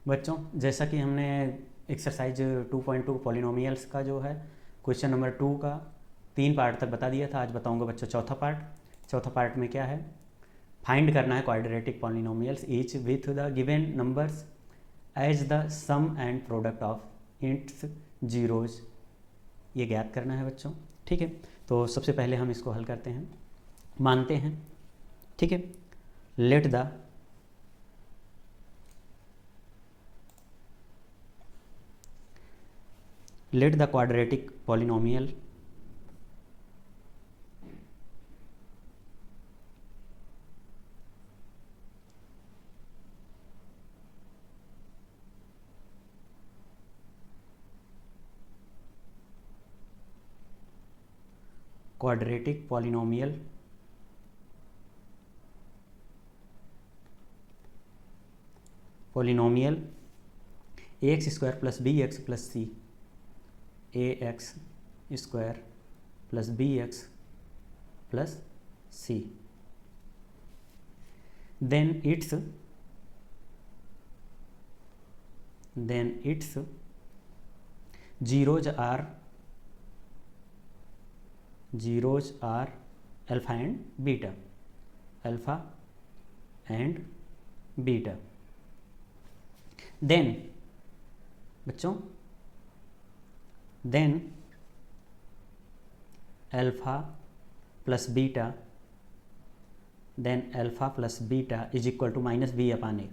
बच्चों, जैसा कि हमने एक्सरसाइज 2.2 पॉलिनोमियल्स का जो है क्वेश्चन नंबर 2 का 3 पार्ट तक बता दिया था। आज बताऊंगा बच्चों चौथा पार्ट। चौथा पार्ट में क्या है, फाइंड करना है quadratic polynomials each with the given numbers as the sum and product of its zeros. ये ज्ञात करना है बच्चों। ठीक है, तो सबसे पहले हम इसको हल करते हैं, मानते हैं। ठीक है, let the quadratic polynomial quadratic polynomial polynomial a x square plus B x plus c, a x square plus B x plus c, then its zeros are alpha and beta, alpha and beta. then बच्चों then alpha plus beta, then alpha plus beta is equal to minus b upon a,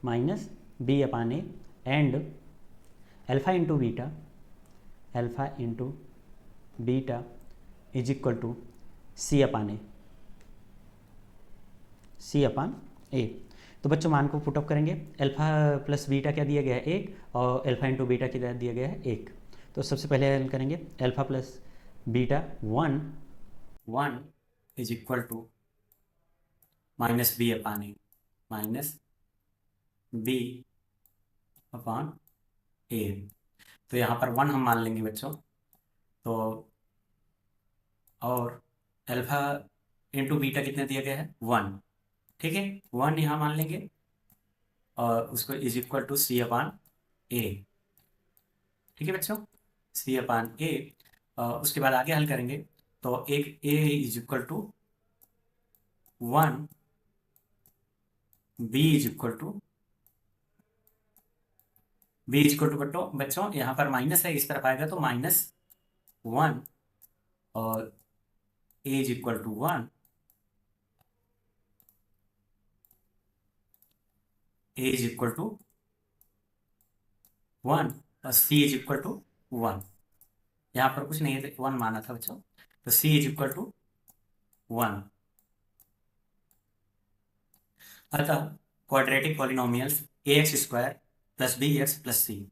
minus b upon a, and alpha into beta is equal to c upon a, c upon a. तो बच्चों मान को put up करेंगे। Alpha plus beta क्या दिया गया है, 1, और अल्फा इंटू बीटा क्या दिया गया है, 1। तो सबसे पहले हल करेंगे alpha plus beta 1 is equal to minus B upon A, minus B upon A. तो यहाँ पर 1 हम मान लेंगे बच्चों। तो और अल्फा इंटू बीटा कितना दिया गया है, 1। ठीक है, 1 यहाँ मान लेंगे और उसको is equal to C upon ए। ठीक है बच्चों, सी अपान ए। उसके बाद आगे हल करेंगे तो एक A is equal to 1, B is equal to बच्चों यहाँ पर माइनस है, इस तरफ आएगा तो -1, और A is equal to 1, A is equal to 1 और सी इज इक्वल टू 1। यहाँ पर कुछ नहीं है तो 1 माना था बच्चों, तो सी इज इक्वल टू 1। अतः quadratic polynomials A x square plus B x plus C,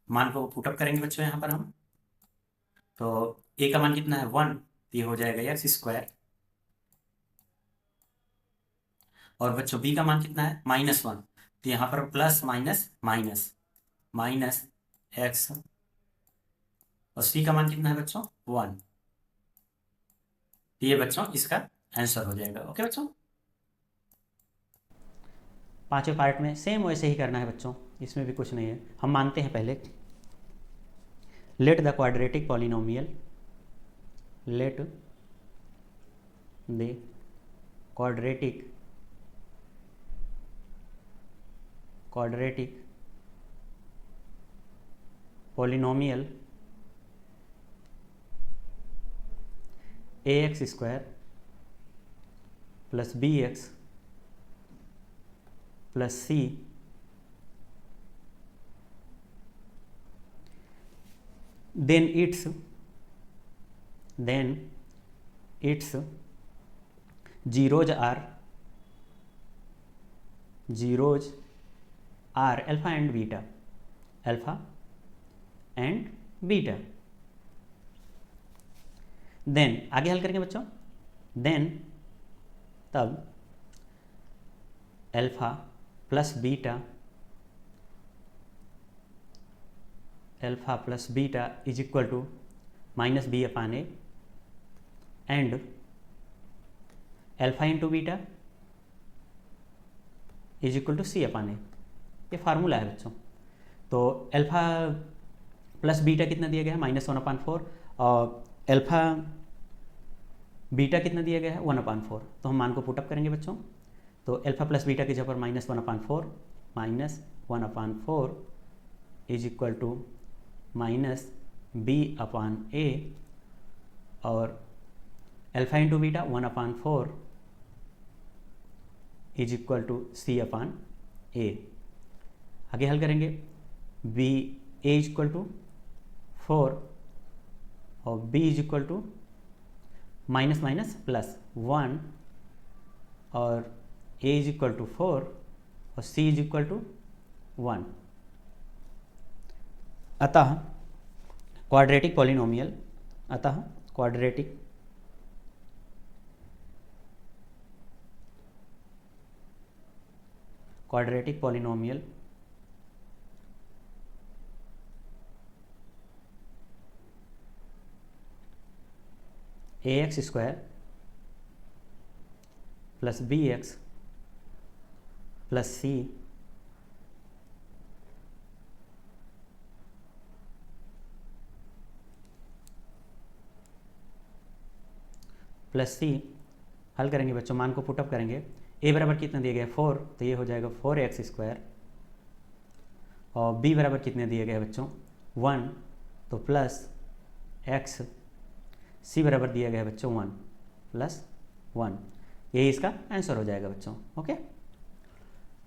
मान को पुटअप करेंगे बच्चों यहाँ पर हम। तो ए का मान कितना है, 1, तो ये हो जाएगा एक्स स्क्वायर, और बच्चों बी का मान कितना है, -1, तो यहाँ पर plus minus minus minus x, और सी का मान कितना है बच्चों, 1। तो ये बच्चों इसका आंसर हो जाएगा। ओके बच्चों, पांचवें पार्ट में सेम वैसे ही करना है बच्चों, इसमें भी कुछ नहीं है। हम मानते हैं पहले, let the quadratic polynomial, let the quadratic polynomial a x square plus B x plus c then its zeros are alpha and beta, then आगे हल करेंगे बच्चों। then तब alpha plus beta is equal to minus B upon A, and alpha into beta is equal to C upon A. ये formula है बच्चों। तो alpha plus beta कितना दिया गया है, -1/4, और अल्फ़ा बीटा कितना दिया गया है, 1/4। तो हम मान को पुटअप करेंगे बच्चों। तो अल्फ़ा प्लस बीटा की जगह पर -1/4 इज इक्वल टू -b/a, और alpha into beta 1/4 is equal to c/a। आगे हल करेंगे, b a is equal to 4 और b is equal to minus minus plus 1 और a इज इक्वल टू 4 और c इज इक्वल टू 1। अतः quadratic polynomial ax square plus bx plus c plus c हल करेंगे बच्चों, मान को पुटअप करेंगे। a बराबर कितना दिया गया है, 4, तो ये हो जाएगा 4x स्क्वायर, और b बराबर कितने दिए गए बच्चों, 1, तो प्लस x, c बराबर दिया गया है बच्चों 1 प्लस 1। यही इसका आंसर हो जाएगा बच्चों। ओके,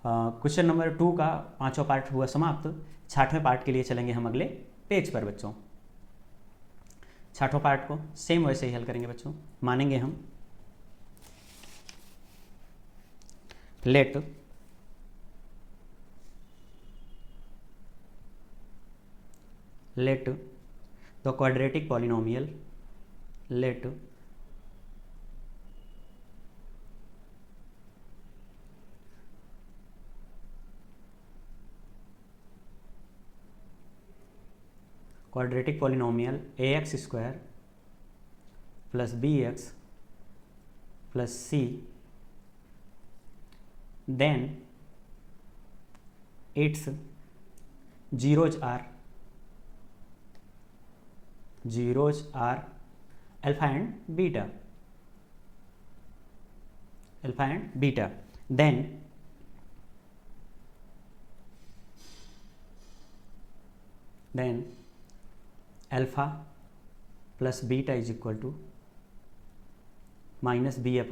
क्वेश्चन नंबर 2 का 5वां पार्ट हुआ समाप्त। 6वें पार्ट के लिए चलेंगे हम अगले पेज पर बच्चों। 6वां पार्ट को सेम वैसे ही हल करेंगे बच्चों। मानेंगे हम let the quadratic polynomial quadratic polynomial ax square plus bx plus c, then its zeros are alpha and beta, then alpha plus beta is equal to minus b/a,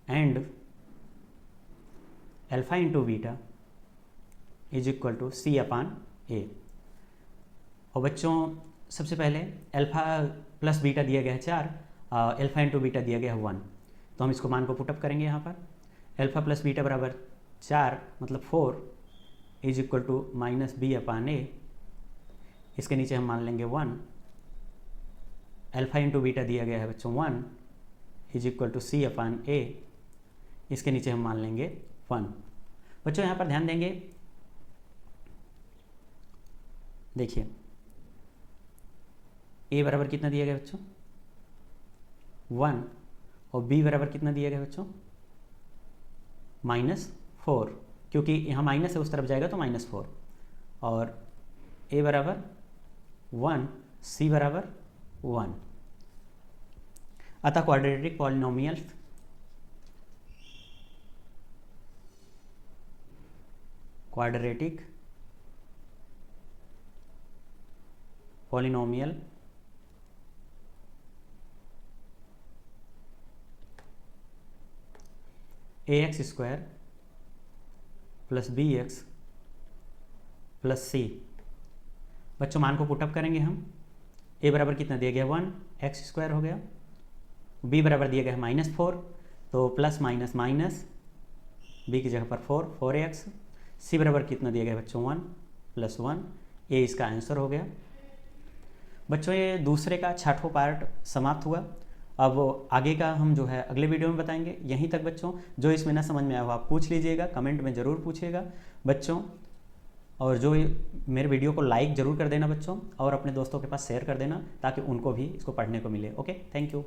and alpha into beta is equal to c/a। और बच्चों सबसे पहले alpha plus beta दिया गया है 4, alpha into beta दिया गया है 1, तो हम इसको मान को पुटअप करेंगे यहाँ पर। अल्फ़ा प्लस बीटा बराबर 4 मतलब 4 is equal to minus b/a, इसके नीचे हम मान लेंगे 1। अल्फ़ा इंटू बीटा दिया गया है बच्चों 1 इज इक्वल टू c/a, इसके नीचे हम मान लेंगे 1। बच्चों यहाँ पर ध्यान देंगे, देखिए a बराबर कितना दिया गया बच्चों 1, और b बराबर कितना दिया गया बच्चों -4, क्योंकि यहाँ माइनस है उस तरफ जाएगा तो -4, और a बराबर 1, c बराबर 1। अतः quadratic polynomial ax square plus bx plus c, बच्चों मान को पुटअप करेंगे हम। a बराबर कितना दिया गया 1, x स्क्वायर हो गया, b बराबर दिया गया है -4, तो प्लस माइनस माइनस, b की जगह पर 4x, c बराबर कितना दिया गया बच्चों 1 प्लस 1, ये इसका आंसर हो गया। बच्चों ये दूसरे का 6वां पार्ट समाप्त हुआ। अब आगे का हम जो है अगले वीडियो में बताएंगे। यहीं तक बच्चों, जो इसमें ना समझ में आया वो आप पूछ लीजिएगा, कमेंट में ज़रूर पूछिएगा बच्चों, और जो मेरे वीडियो को लाइक ज़रूर कर देना बच्चों, और अपने दोस्तों के पास शेयर कर देना ताकि उनको भी इसको पढ़ने को मिले। Okay, thank you.